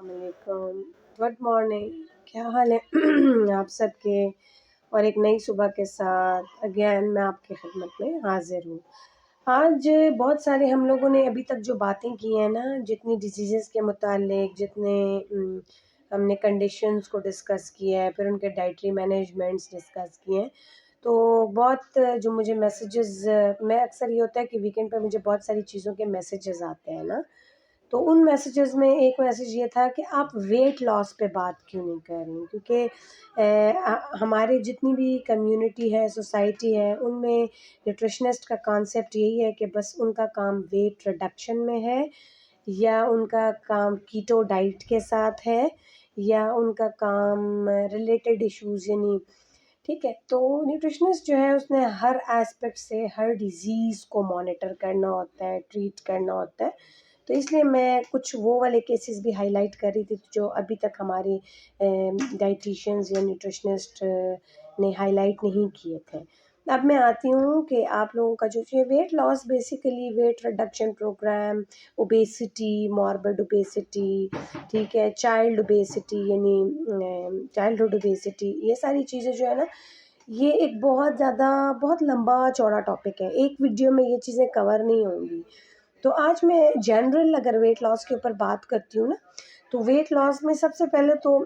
वालेकुम, good morning. क्या हाल है आप सबके। और एक नई सुबह के साथ अगेन मैं आपकी खिदमत में हाजिर हूँ। आज बहुत सारे हम लोगों ने अभी तक जो बातें की हैं ना, जितनी डिजीज़ेज़ के मुतालिक, जितने हमने कंडीशंस को डिस्कस किया है, फिर उनके डाइटरी मैनेजमेंट्स डिस्कस किए हैं। तो बहुत जो मुझे मैसेजेस, मैं अक्सर ये होता है कि वीकेंड पे मुझे बहुत सारी चीज़ों के मैसेजेस आते हैं ना, तो उन मैसेजेस में एक मैसेज ये था कि आप वेट लॉस पे बात क्यों नहीं कर रही, क्योंकि हमारे जितनी भी कम्युनिटी है, सोसाइटी है, उनमें न्यूट्रिशनिस्ट का कॉन्सेप्ट यही है कि बस उनका काम वेट रिडक्शन में है, या उनका काम कीटो डाइट के साथ है, या उनका काम रिलेटेड इश्यूज़, यानी ठीक है। तो न्यूट्रिशनिस्ट जो है उसने हर एस्पेक्ट से हर डिज़ीज़ को मॉनिटर करना होता है, ट्रीट करना होता है। तो इसलिए मैं कुछ वो वाले केसेस भी हाईलाइट कर रही थी जो अभी तक हमारे डाइटिशियंस या न्यूट्रिशनिस्ट ने हाईलाइट नहीं किए थे। अब मैं आती हूँ कि आप लोगों का जो ये weight loss, basically weight reduction programme, obesity, morbid obesity, ठीक है, चाइल्ड ओबेसिटी यानी चाइल्डहुड ओबेसिटी, ये सारी चीज़ें जो है ना, ये एक बहुत ज़्यादा बहुत लंबा चौड़ा टॉपिक है। एक वीडियो में ये चीज़ें कवर नहीं होंगी। तो आज मैं जनरल अगर वेट लॉस के ऊपर बात करती हूँ ना, तो वेट लॉस में सबसे पहले तो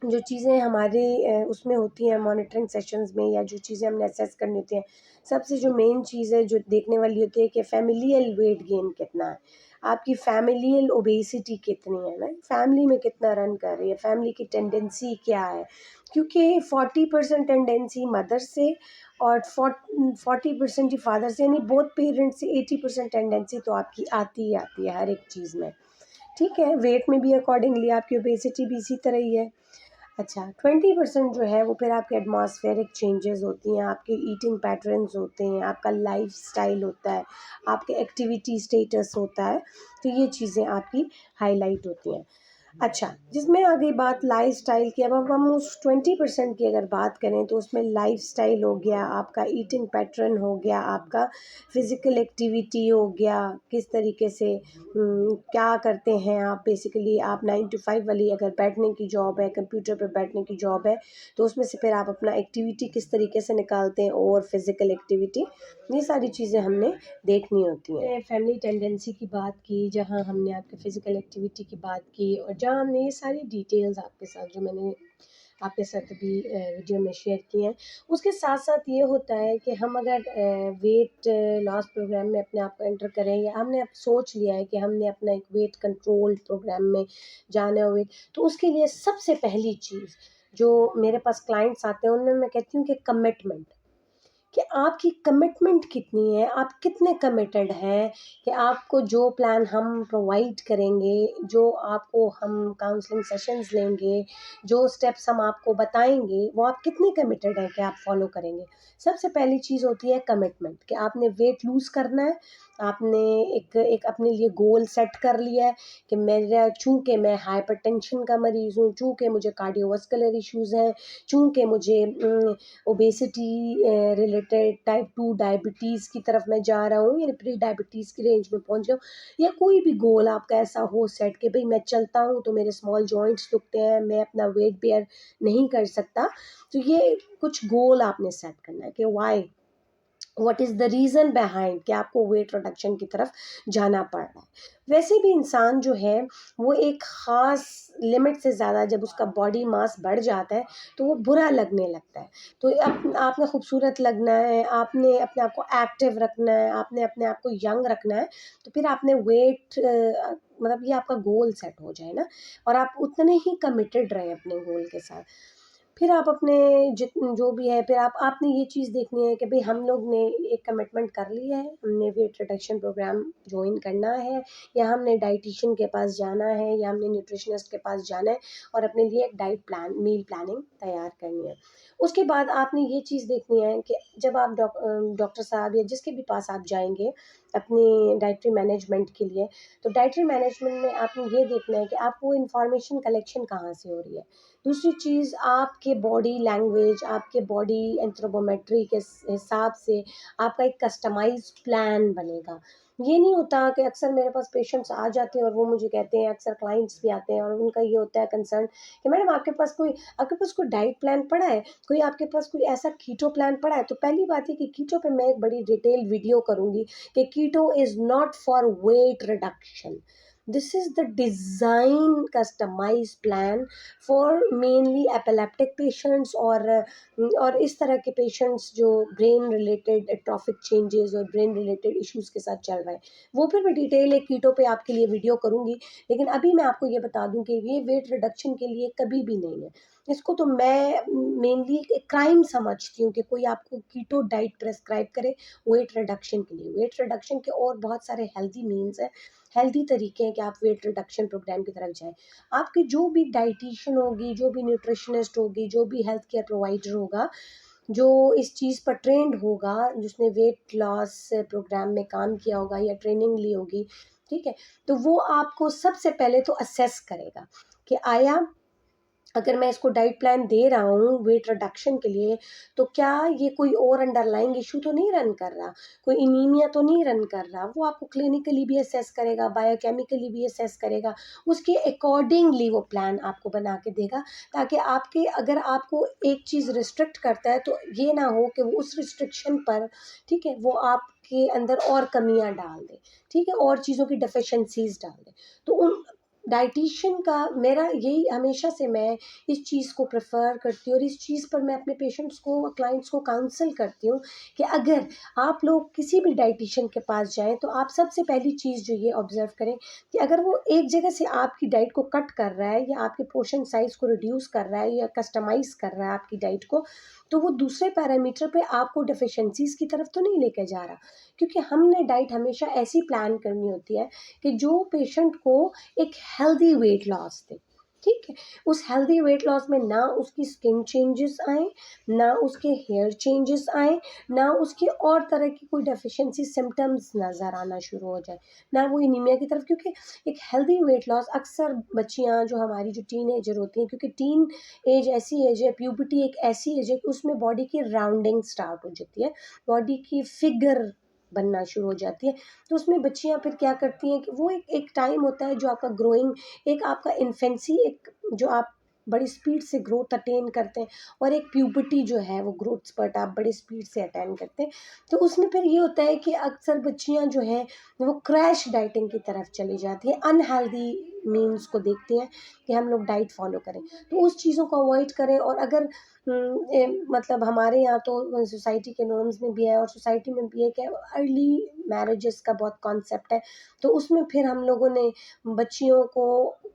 जो चीज़ें हमारे उसमें होती हैं मॉनिटरिंग सेशंस में, या जो चीज़ें हमने असेस करनी होती हैं, सबसे जो मेन चीज़ है जो देखने वाली होती है कि फैमिलियल वेट गेन कितना है, आपकी फैमिलियल ओबेसिटी कितनी है ना, फैमिली में कितना रन कर रही है, फैमिली की टेंडेंसी क्या है, क्योंकि 40% टेंडेंसी मदर से और 40% ही फादर से, यानी बोथ पेरेंट्स से 80% टेंडेंसी तो आपकी आती ही आती है हर एक चीज़ में। ठीक है, वेट में भी अकॉर्डिंगली आपकी ओबेसिटी भी इसी तरह ही है। अच्छा, 20% जो है वो फिर आपके एटमॉस्फेरिक चेंजेस होती हैं, आपके ईटिंग पैटर्न्स होते हैं, आपका लाइफ़स्टाइल होता है, आपके एक्टिविटी स्टेटस होता है, तो ये चीज़ें आपकी हाइलाइट होती हैं। अच्छा, जिसमें आ गई बात लाइफ़स्टाइल की, अब हम उस 20% की अगर बात करें तो उसमें लाइफ़स्टाइल हो गया, आपका ईटिंग पैटर्न हो गया, आपका फ़िज़िकल एक्टिविटी हो गया, किस तरीके से क्या करते हैं आप, बेसिकली आप 9 टू 5 वाली अगर बैठने की जॉब है, कंप्यूटर पे बैठने की जॉब है, तो उसमें से फिर आप अपना एक्टिविटी किस तरीके से निकालते हैं, और फिज़िकल एक्टिविटी, ये सारी चीज़ें हमने देखनी होती हैं। फैमिली टेंडेंसी की बात की, जहाँ हमने आपके फ़िज़िकल एक्टिविटी की बात की, और जहाँ हमने ये सारी डिटेल्स आपके साथ जो मैंने आपके साथ अभी वीडियो में शेयर किए हैं, उसके साथ साथ ये होता है कि हम अगर वेट लॉस प्रोग्राम में अपने आप को एंटर करें, या हमने अब सोच लिया है कि हमने अपना एक वेट कंट्रोल प्रोग्राम में जाना है वेट, तो उसके लिए सबसे पहली चीज़ जो मेरे पास क्लाइंट्स आते हैं उनमें मैं कहती हूँ कि कमिटमेंट, कि आपकी कमिटमेंट कितनी है, आप कितने कमिटेड हैं, कि आपको जो प्लान हम प्रोवाइड करेंगे, जो आपको हम काउंसलिंग सेशंस लेंगे, जो स्टेप्स हम आपको बताएंगे, वो आप कितने कमिटेड हैं कि आप फॉलो करेंगे। सबसे पहली चीज़ होती है कमिटमेंट, कि आपने वेट लूज़ करना है, आपने एक एक अपने लिए गोल सेट कर लिया है कि मेरा, चूँकि मैं हाइपरटेंशन का मरीज़ हूँ, चूँकि मुझे कार्डियोवास्कुलर इश्यूज़ हैं, चूँकि मुझे ओबेसिटी रिलेटेड टाइप 2 डायबिटीज़ की तरफ मैं जा रहा हूँ, यानी प्री डायबिटीज़ की रेंज में पहुँच गया हूँ, या कोई भी गोल आपका ऐसा हो सेट कि भाई मैं चलता हूँ तो मेरे स्मॉल जॉइंट्स दुखते हैं, मैं अपना वेट बेयर नहीं कर सकता। तो ये कुछ गोल आपने सेट करना है कि why, what is the reason behind कि आपको वेट रिडक्शन की तरफ जाना पड़ रहा है। वैसे भी इंसान जो है वो एक ख़ास लिमिट से ज़्यादा जब उसका बॉडी मास बढ़ जाता है तो वो बुरा लगने लगता है। तो आपने खूबसूरत लगना है, आपने अपने आप को एक्टिव रखना है, आपने अपने आप को यंग रखना है, तो फिर आपने वेट मतलब ये आपका गोल सेट हो जाए ना, और आप उतने ही कमिटेड रहें अपने गोल के साथ। फिर आप अपने जो भी है, फिर आपने ये चीज़ देखनी है कि भाई हम लोग ने एक कमिटमेंट कर ली है, हमने वेट रिडक्शन प्रोग्राम जॉइन करना है, या हमने डाइटिशियन के पास जाना है, या हमने न्यूट्रिशनिस्ट के पास जाना है, और अपने लिए एक डाइट प्लान, मील प्लानिंग तैयार करनी है। उसके बाद आपने ये चीज़ देखनी है कि जब आप डॉक्टर साहब या जिसके भी पास आप जाएंगे अपनी डाइटरी मैनेजमेंट के लिए, तो डाइटरी मैनेजमेंट में आपने ये देखना है कि आपको इन्फॉर्मेशन कलेक्शन कहाँ से हो रही है। दूसरी चीज़, आपके बॉडी लैंग्वेज, आपके बॉडी एंथ्रोपोमेट्री के हिसाब से आपका एक कस्टमाइज्ड प्लान बनेगा। ये नहीं होता कि अक्सर मेरे पास पेशेंट्स आ जाते हैं और वो मुझे कहते हैं, अक्सर क्लाइंट्स भी आते हैं और उनका ये होता है कंसर्न कि मैडम आपके पास कोई डाइट प्लान पड़ा है? कोई आपके पास कोई ऐसा कीटो प्लान पड़ा है? तो पहली बात है कि कीटो पे मैं एक बड़ी डिटेल वीडियो करूँगी कि keto is not for weight reduction. This is the design customised plan for mainly epileptic patients और इस तरह के पेशेंट्स जो ब्रेन रिलेटेड एट्रोफिक चेंजेस और ब्रेन रिलेटेड इश्यूज़ के साथ चल रहे हैं। वो फिर मैं डिटेल एक कीटो पे आपके लिए वीडियो करूँगी, लेकिन अभी मैं आपको ये बता दूँ कि ये वेट रिडक्शन के लिए कभी भी नहीं है। इसको तो मैं मेनली एक क्राइम समझती हूँ कि कोई आपको कीटो डाइट प्रिस्क्राइब करे वेट रिडक्शन के लिए। वेट रिडक्शन के और बहुत सारे हेल्दी मीन्स हैं, हेल्दी तरीके हैं कि आप वेट रिडक्शन प्रोग्राम की तरफ जाएँ। आपकी जो भी डाइटिशियन होगी, जो भी न्यूट्रिशनिस्ट होगी, जो भी हेल्थ केयर प्रोवाइडर होगा, जो इस चीज़ पर ट्रेंड होगा, जिसने वेट लॉस प्रोग्राम में काम किया होगा या ट्रेनिंग ली होगी, ठीक है? तो वो आपको सबसे पहले तो असेस करेगा कि आया अगर मैं इसको डाइट प्लान दे रहा हूँ वेट रिडक्शन के लिए, तो क्या ये कोई और अंडरलाइंग इश्यू तो नहीं रन कर रहा, कोई एनीमिया तो नहीं रन कर रहा। वो आपको क्लिनिकली भी असेस करेगा, बायोकेमिकली भी असेस करेगा, उसके अकॉर्डिंगली वो प्लान आपको बना के देगा, ताकि आपके अगर आपको एक चीज़ रिस्ट्रिक्ट करता है तो ये ना हो कि वो उस रिस्ट्रिक्शन पर, ठीक है, वो आपके अंदर और कमियाँ डाल दे, ठीक है, और चीज़ों की डेफिशिएंसीज़ डाल दे। तो उन डाइटिशियन का मेरा यही हमेशा से मैं इस चीज़ को प्रेफ़र करती हूँ और इस चीज़ पर मैं अपने पेशेंट्स को, क्लाइंट्स को काउंसल करती हूँ कि अगर आप लोग किसी भी डाइटिशियन के पास जाएँ, तो आप सबसे पहली चीज़ जो ये ऑब्ज़र्व करें कि अगर वो एक जगह से आपकी डाइट को कट कर रहा है या आपके पोर्शन साइज़ को रिड्यूस कर रहा है या कस्टमाइज़ कर रहा है आपकी डाइट को, तो वो दूसरे पैरामीटर पे आपको डेफ़िशिएंसीज़ की तरफ तो नहीं लेके जा रहा। क्योंकि हमने डाइट हमेशा ऐसी प्लान करनी होती है कि जो पेशेंट को एक हेल्दी वेट लॉस दे, ठीक है? उस हेल्दी वेट लॉस में ना उसकी स्किन चेंजेस आएँ, ना उसके हेयर चेंजेस आएँ, ना उसकी और तरह की कोई डेफिशिएंसी सिम्पटम्स नज़र आना शुरू हो जाए, ना वो एनीमिया की तरफ, क्योंकि एक हेल्दी वेट लॉस अक्सर बच्चियाँ जो हमारी जो टीनेजर होती हैं, क्योंकि टीन एज ऐसी एज है, प्यूबर्टी एक ऐसी एज है कि उसमें बॉडी की राउंडिंग स्टार्ट हो जाती है, बॉडी की फिगर बनना शुरू हो जाती है। तो उसमें बच्चियाँ फिर क्या करती हैं कि वो एक एक टाइम होता है जो आपका ग्रोइंग, एक आपका इन्फेंसी, एक जो आप बड़ी स्पीड से ग्रोथ अटेन करते हैं, और एक प्यूबर्टी जो है वो ग्रोथ स्पर्ट आप बड़ी स्पीड से अटेन करते हैं। तो उसमें फिर ये होता है कि अक्सर बच्चियाँ जो हैं वो क्रैश डाइटिंग की तरफ चली जाती हैं, अनहेल्दी मील्स को देखती हैं कि हम लोग डाइट फॉलो करें। तो उस चीज़ों को अवॉइड करें, और अगर मतलब हमारे यहाँ तो सोसाइटी के नॉर्म्स में भी है और सोसाइटी में भी है कि अर्ली मैरिजेस का बहुत कॉन्सेप्ट है, तो उसमें फिर हम लोगों ने बच्चियों को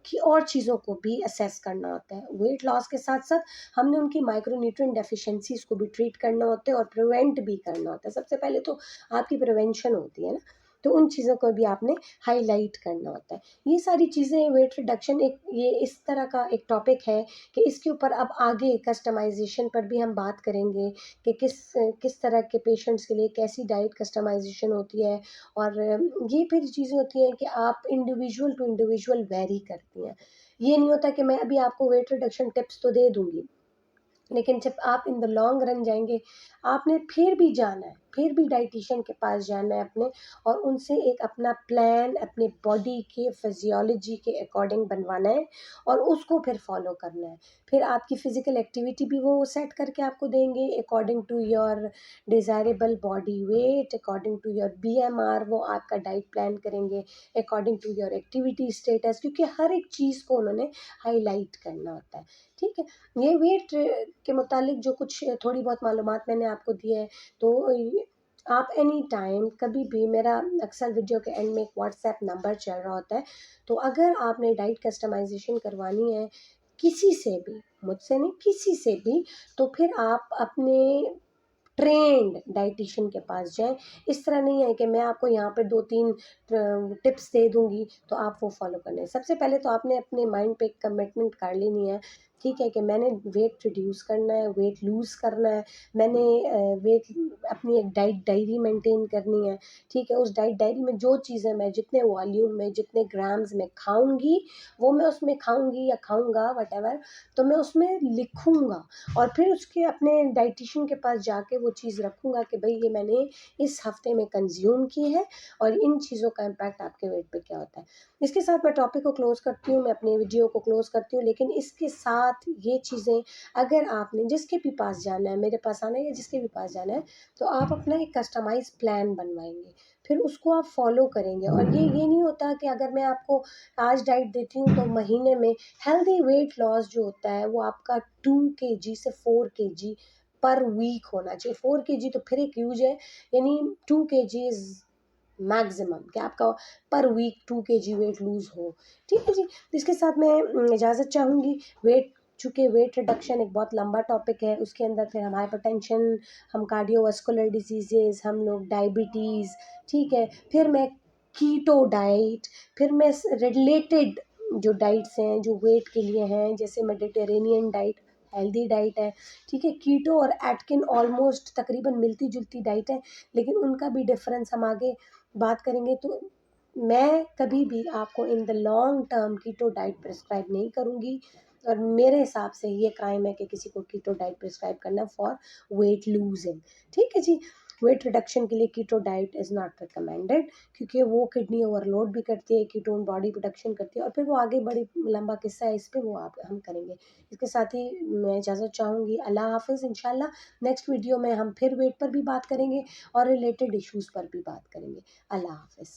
की और चीज़ों को भी असेस करना होता है। वेट लॉस के साथ-साथ हमने उनकी माइक्रोन्यूट्रिएंट डेफिशिएंसीज़ को भी ट्रीट करना होता है और प्रिवेंट भी करना होता है। सबसे पहले तो आपकी प्रिवेंशन होती है ना, तो उन चीज़ों को भी आपने हाइलाइट करना होता है। ये सारी चीज़ें वेट रिडक्शन एक ये इस तरह का एक टॉपिक है कि इसके ऊपर अब आगे कस्टमाइज़ेशन पर भी हम बात करेंगे कि किस तरह के पेशेंट्स के लिए कैसी डाइट कस्टमाइज़ेशन होती है, और ये फिर चीज़ें होती हैं कि आप इंडिविजुअल टू इंडिविजुअल वैरी करती हैं। ये नहीं होता कि मैं अभी आपको वेट रिडक्शन टिप्स तो दे दूँगी, लेकिन जब आप इन द लॉन्ग रन जाएँगे, आपने फिर भी जाना है, फिर भी डायटीशियन के पास जाना है अपने, और उनसे एक अपना प्लान अपने बॉडी के फिज़ियोलॉजी के अकॉर्डिंग बनवाना है और उसको फिर फ़ॉलो करना है। फिर आपकी फ़िज़िकल एक्टिविटी भी वो सेट करके आपको देंगे according to your desirable body weight, according to your BMR वो आपका डाइट प्लान करेंगे, according to your activity status, क्योंकि हर एक चीज़ को उन्होंने हाइलाइट करना होता है, ठीक है? ये वेट के मुतालिक जो कुछ थोड़ी बहुत मालूमात मैंने आपको दी है, तो आप एनी टाइम कभी भी मेरा अक्सर वीडियो के एंड में एक व्हाट्सएप नंबर चल रहा होता है, तो अगर आपने डाइट कस्टमाइज़ेशन करवानी है किसी से भी, मुझसे नहीं किसी से भी, तो फिर आप अपने ट्रेन्ड डायटीशियन के पास जाएँ। इस तरह नहीं है कि मैं आपको यहाँ पे 2-3 टिप्स दे दूँगी तो आप वो फ़ॉलो कर लें। सबसे पहले तो आपने अपने माइंड पे एक कमिटमेंट कर लेनी है ठीक है, कि मैंने वेट रिड्यूस करना है, वेट लूज़ करना है, मैंने वेट अपनी एक डाइट डायरी मेंटेन करनी है, ठीक है। उस डाइट डायरी में जो चीज़ें मैं जितने वॉल्यूम में, जितने ग्राम्स में खाऊँगी, वो मैं उसमें खाऊँगी या खाऊँगा व्हाटएवर, तो मैं उसमें लिखूँगा और फिर उसके अपने डायटीशियन के पास जाके वो चीज़ रखूँगा कि भई ये मैंने इस हफ़्ते में कंज़्यूम की है और इन चीज़ों का इम्पैक्ट आपके वेट पे क्या होता है। इसके साथ मैं टॉपिक को क्लोज़ करती हूँ, मैं अपनी वीडियो को क्लोज़ करती हूँ, लेकिन इसके साथ ये चीज़ें अगर आपने जिसके भी पास जाना है, मेरे पास आना है या जिसके भी पास जाना है, तो आप अपना एक कस्टमाइज़ प्लान बनवाएँगे, फिर उसको आप फ़ॉलो करेंगे। और ये नहीं होता कि अगर मैं आपको आज डाइट देती हूँ तो महीने में हेल्दी वेट लॉस जो होता है वो आपका 2 केजी से 4 केजी पर वीक होना चाहिए। 4 केजी तो फिर एक ह्यूज है, यानी 2 केजीज़ मैक्सिमम कि आपका पर वीक 2 केजी वेट लूज़ हो, ठीक है जी। तो इसके साथ मैं इजाज़त चाहूँगी। चूँकि वेट रिडक्शन एक बहुत लंबा टॉपिक है, उसके अंदर फिर हम हाइपरटेंशन, हम कार्डियोवास्कुलर डिसीज़ेज़, हम लोग डायबिटीज़, ठीक है। फिर मैं कीटो डाइट, फिर मैं रिलेटेड जो डाइट्स हैं जो वेट के लिए हैं, जैसे मेडिटेरेनियन डाइट हेल्दी डाइट है, ठीक है। कीटो और एटकिन ऑलमोस्ट तकरीबन मिलती-जुलती डाइट है, लेकिन उनका भी डिफ़रेंस हम आगे बात करेंगे। तो मैं कभी भी आपको in the long term keto diet prescribe नहीं करूँगी और मेरे हिसाब से ये क्राइम है कि किसी को कीटो डाइट प्रिस्क्राइब करना फॉर वेट लूजिंग, ठीक है जी। वेट रिडक्शन के लिए keto diet is not recommended, क्योंकि वो किडनी ओवरलोड भी करती है, कीटोन बॉडी प्रोडक्शन करती है और फिर वो आगे बड़ी लंबा किस्सा है, इस पे वो आप हम करेंगे। इसके साथ ही मैं इजाज़त चाहूँगी। अल्लाह हाफ़िज़। इंशाल्लाह नेक्स्ट वीडियो में हम फिर वेट पर भी बात करेंगे और रिलेटेड इश्यूज़ पर भी बात करेंगे। अल्लाह हाफ़िज़।